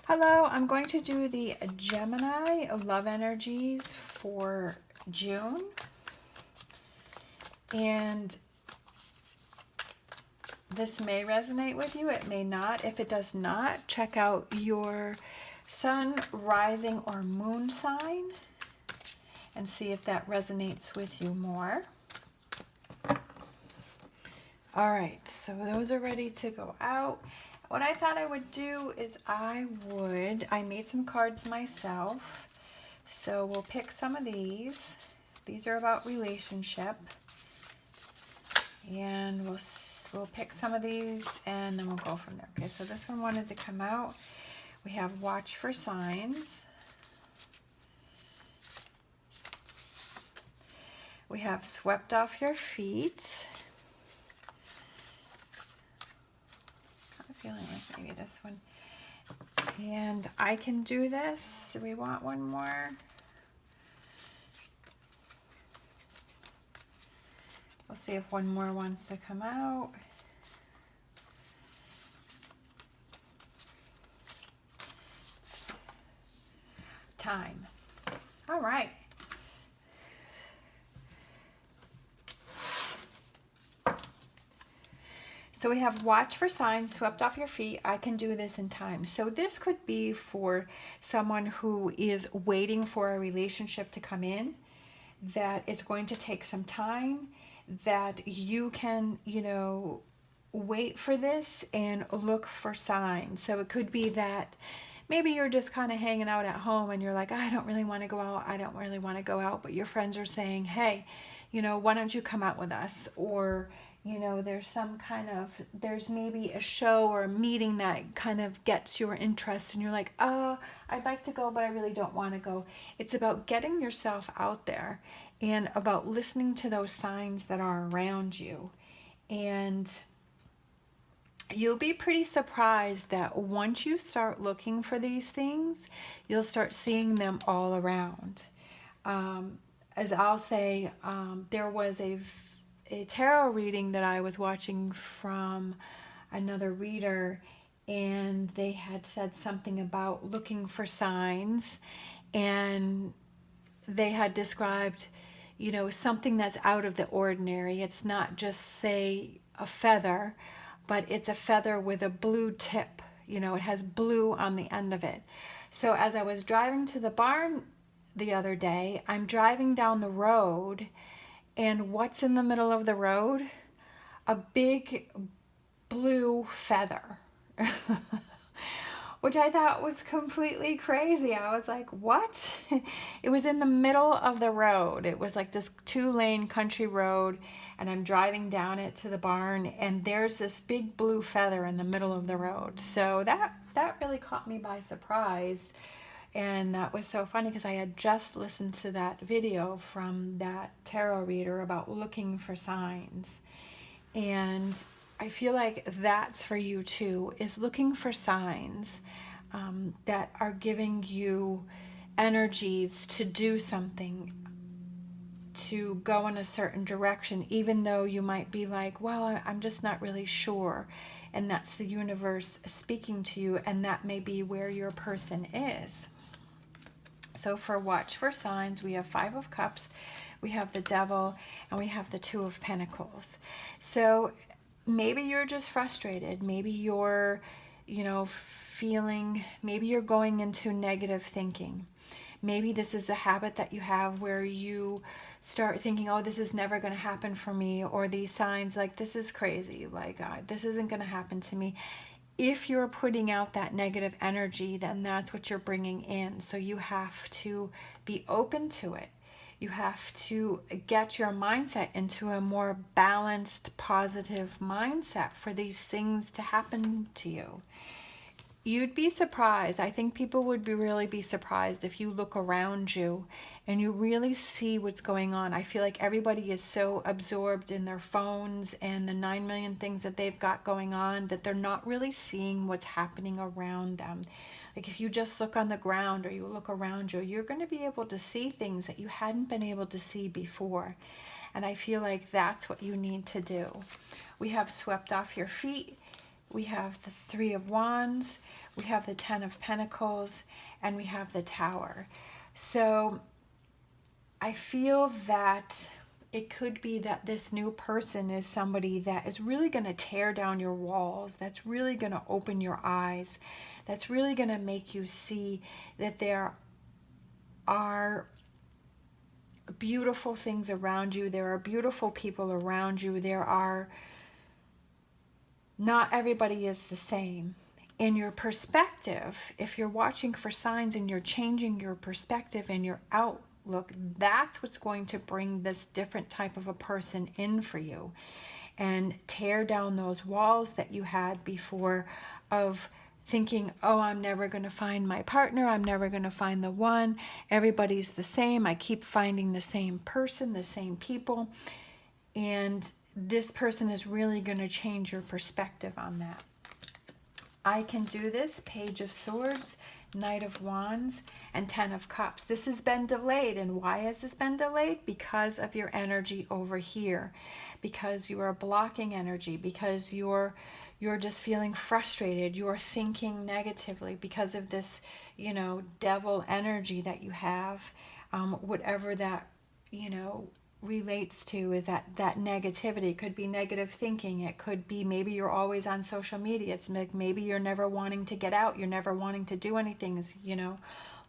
Hello, I'm going to do the Gemini love energies for June. And this may resonate with you, it may not. If it does not, check out your sun, rising, or moon sign and see if that resonates with you more. All right, so those are ready to go out. What I thought I would do is I made some cards myself. So we'll pick some of these. These are about relationship. And we'll pick some of these and then we'll go from there. Okay, so this one wanted to come out. We have watch for signs. We have swept off your feet. Feeling like maybe this one. And I can do this. Do we want one more? We'll see if one more wants to come out. Time. All right. So we have watch for signs, swept off your feet. I can do this in time. So this could be for someone who is waiting for a relationship to come in, that it's going to take some time, that you can, wait for this and look for signs. So it could be that maybe you're just kind of hanging out at home and you're like, I don't really want to go out. I don't really want to go out. But your friends are saying, hey, why don't you come out with us? Or there's maybe a show or a meeting that kind of gets your interest and you're like, oh, I'd like to go, but I really don't want to go. It's about getting yourself out there and about listening to those signs that are around you. And you'll be pretty surprised that once you start looking for these things, you'll start seeing them all around. As I'll say, there was a tarot reading that I was watching from another reader, and they had said something about looking for signs, and they had described, something that's out of the ordinary. It's not just, say, a feather, but it's a feather with a blue tip. It has blue on the end of it. So as I was driving to the barn the other day, I'm driving down the road, and what's in the middle of the road? A big blue feather, which I thought was completely crazy. I was like, what? It was in the middle of the road. It was like this 2-lane country road, and I'm driving down it to the barn, and there's this big blue feather in the middle of the road. So that really caught me by surprise. And that was so funny because I had just listened to that video from that tarot reader about looking for signs. And I feel like that's for you too, is looking for signs that are giving you energies to do something, to go in a certain direction, even though you might be like, well, I'm just not really sure. And that's the universe speaking to you, and that may be where your person is. So for watch for signs, we have 5 of Cups, we have the Devil, and we have the 2 of Pentacles. So maybe you're just frustrated. Maybe you're, maybe you're going into negative thinking. Maybe this is a habit that you have where you start thinking, oh, this is never going to happen for me, or these signs like, this is crazy, like, this isn't going to happen to me. If you're putting out that negative energy, then that's what you're bringing in. So you have to be open to it. You have to get your mindset into a more balanced, positive mindset for these things to happen to you. You'd be surprised. I think people would really be surprised if you look around you and you really see what's going on. I feel like everybody is so absorbed in their phones and the 9 million things that they've got going on that they're not really seeing what's happening around them. Like if you just look on the ground or you look around you, you're going to be able to see things that you hadn't been able to see before. And I feel like that's what you need to do. We have swept off your feet. We have the 3 of Wands. we have the Ten of Pentacles, and we have the Tower. So I feel that it could be that this new person is somebody that is really going to tear down your walls, that's really going to open your eyes, that's really going to make you see that there are beautiful things around you, there are beautiful people around you, not everybody is the same. In your perspective, if you're watching for signs and you're changing your perspective and your outlook, that's what's going to bring this different type of a person in for you and tear down those walls that you had before of thinking, oh, I'm never going to find my partner, I'm never going to find the one, everybody's the same, I keep finding the same person, the same people, and this person is really going to change your perspective on that. I can do this, Page of Swords, Knight of Wands, and Ten of Cups. This has been delayed, and why has this been delayed? Because of your energy over here, because you are blocking energy, because you're just feeling frustrated, you're thinking negatively because of this, devil energy that you have, whatever that, relates to is that negativity. It could be negative thinking, it could be maybe you're always on social media, it's like maybe you're never wanting to get out, you're never wanting to do anything,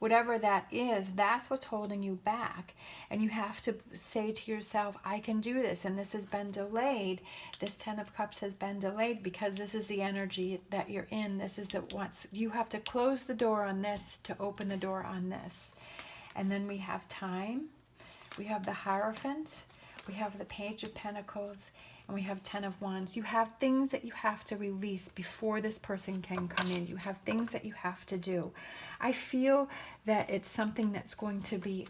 whatever that is, that's what's holding you back. And you have to say to yourself, I can do this, and this has been delayed. This Ten of Cups has been delayed because this is the energy that you're in. This is you have to close the door on this to open the door on this. And then we have time. We have the Hierophant, we have the Page of Pentacles, and we have Ten of Wands. You have things that you have to release before this person can come in. You have things that you have to do. I feel that it's something that's going to be,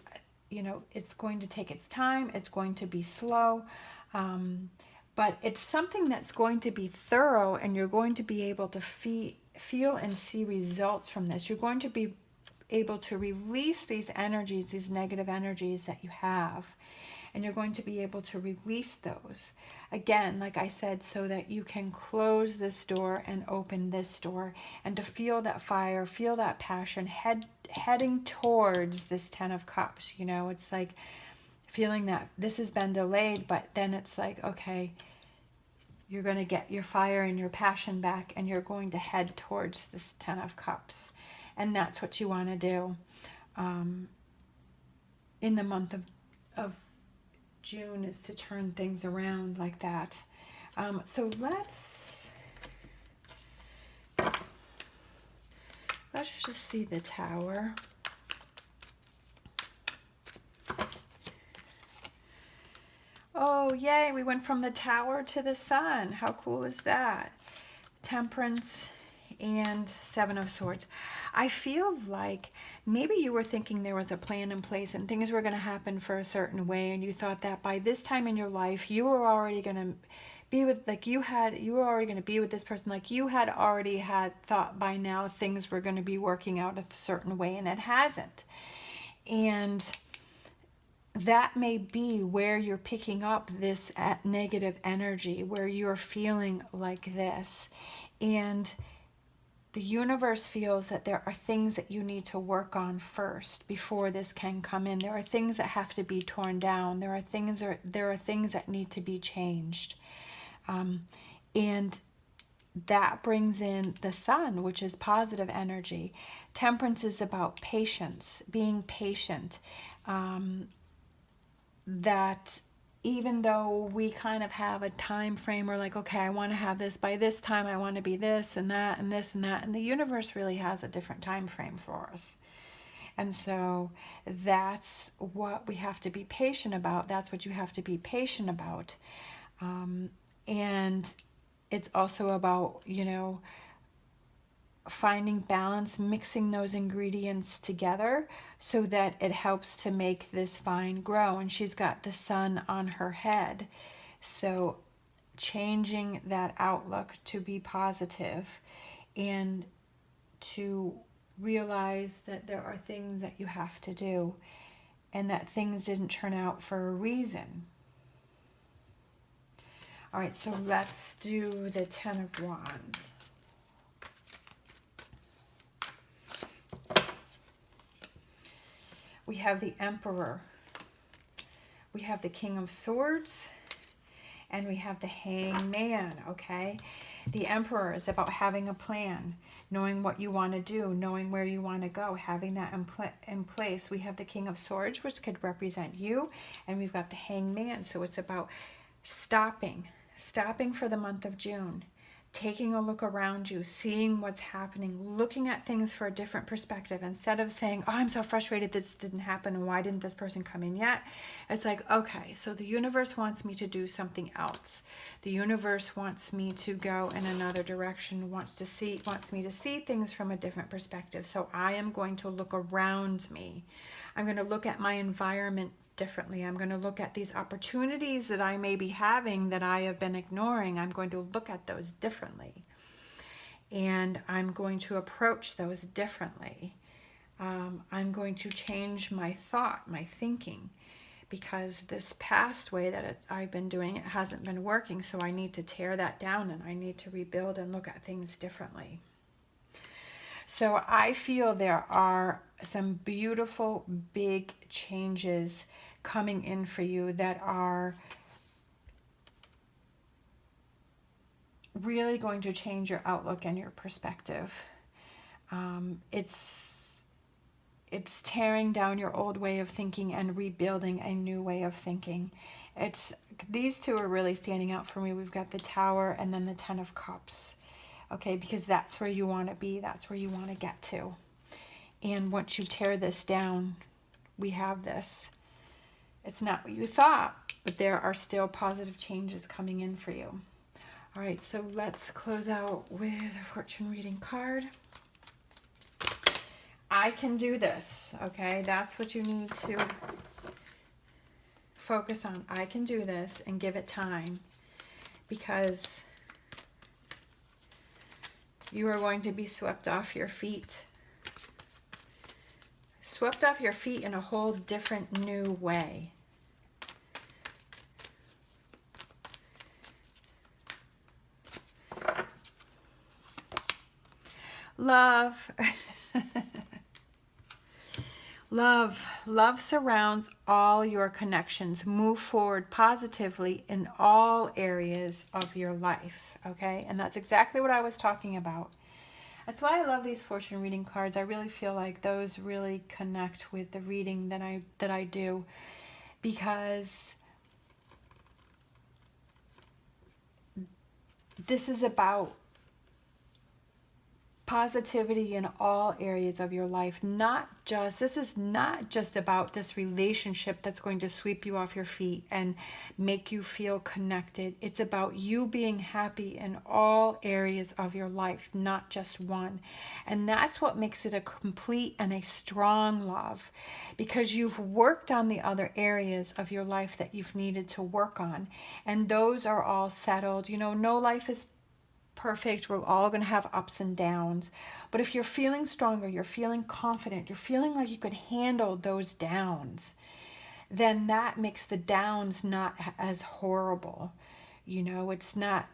it's going to take its time, it's going to be slow, but it's something that's going to be thorough, and you're going to be able to feel and see results from this. You're going to be able to release these energies, these negative energies that you have, and you're going to be able to release those again, like I said, so that you can close this door and open this door, and to feel that fire, feel that passion heading towards this Ten of Cups. It's like feeling that this has been delayed, but then it's like, okay, you're going to get your fire and your passion back, and you're going to head towards this Ten of Cups. And that's what you want to do in the month of June, is to turn things around like that. So let's just see the Tower. Oh, yay, we went from the Tower to the Sun. How cool is that? Temperance and Seven of Swords. I feel like maybe you were thinking there was a plan in place and things were going to happen for a certain way, and you thought that by this time in your life you were already going to be with, like you were already going to be with this person, like you had already had thought by now things were going to be working out a certain way, and it hasn't. And that may be where you're picking up this negative energy, where you're feeling like this. And the universe feels that there are things that you need to work on first before this can come in. There are things that have to be torn down. There are things that need to be changed. And that brings in the Sun, which is positive energy. Temperance is about patience, being patient. That even though we kind of have a time frame, we're like, okay, I want to have this by this time, I want to be this and that and this and that, and the universe really has a different time frame for us. And so that's what we have to be patient about. That's what you have to be patient about. And it's also about, finding balance, mixing those ingredients together so that it helps to make this vine grow. And she's got the sun on her head. So changing that outlook to be positive and to realize that there are things that you have to do and that things didn't turn out for a reason. All right, so let's do the Ten of Wands. We have the Emperor. We have the King of Swords. And we have the Hangman, okay? The Emperor is about having a plan, knowing what you want to do, knowing where you want to go, having that in place. We have the King of Swords, which could represent you, and we've got the Hangman, so it's about stopping for the month of June, taking a look around you, seeing what's happening, looking at things for a different perspective. Instead of saying, oh, I'm so frustrated this didn't happen, and why didn't this person come in yet? It's like, okay, so the universe wants me to do something else. The universe wants me to go in another direction, wants me to see things from a different perspective. So I am going to look around me. I'm going to look at my environment differently. I'm going to look at these opportunities that I may be having that I have been ignoring. I'm going to look at those differently. And I'm going to approach those differently. I'm going to change my thought, my thinking, because this past way that I've been doing it hasn't been working. So I need to tear that down and I need to rebuild and look at things differently. So I feel there are some beautiful big changes coming in for you that are really going to change your outlook and your perspective. It's tearing down your old way of thinking and rebuilding a new way of thinking. These two are really standing out for me. We've got the Tower and then the Ten of Cups. Okay, because that's where you want to be. That's where you want to get to. And once you tear this down, we have this. It's not what you thought, but there are still positive changes coming in for you. All right, so let's close out with a fortune reading card. I can do this, okay? That's what you need to focus on. I can do this and give it time, because you are going to be swept off your feet. Swept off your feet in a whole different new way. Love. Love surrounds all your connections. Move forward positively in all areas of your life, okay? And that's exactly what I was talking about. That's why I love these fortune reading cards. I really feel like those really connect with the reading that I do, because this is about positivity in all areas of your life. This is not just about this relationship that's going to sweep you off your feet and make you feel connected. It's about you being happy in all areas of your life, not just one. And that's what makes it a complete and a strong love, because you've worked on the other areas of your life that you've needed to work on. And those are all settled. You know, no life is perfect. We're all going to have ups and downs. But if you're feeling stronger, you're feeling confident, you're feeling like you could handle those downs, then that makes the downs not as horrible. You know, it's not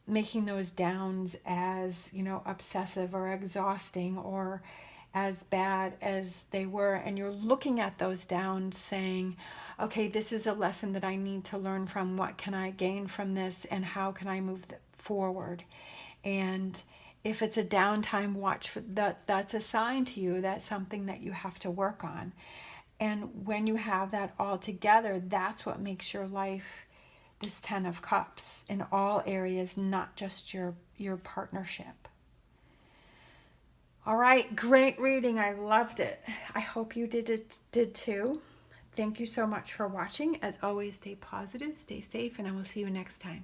making those downs as, you know, obsessive or exhausting or as bad as they were. And you're looking at those downs saying, okay, this is a lesson that I need to learn from. What can I gain from this, and how can I move forward? And if it's a downtime, watch for that. That's a sign to you. That's something that you have to work on. And when you have that all together, that's what makes your life this 10 of Cups in all areas, not just your partnership. All right, great reading. I loved it. I hope you did too. Thank you so much for watching. As always, stay positive, stay safe, and I will see you next time.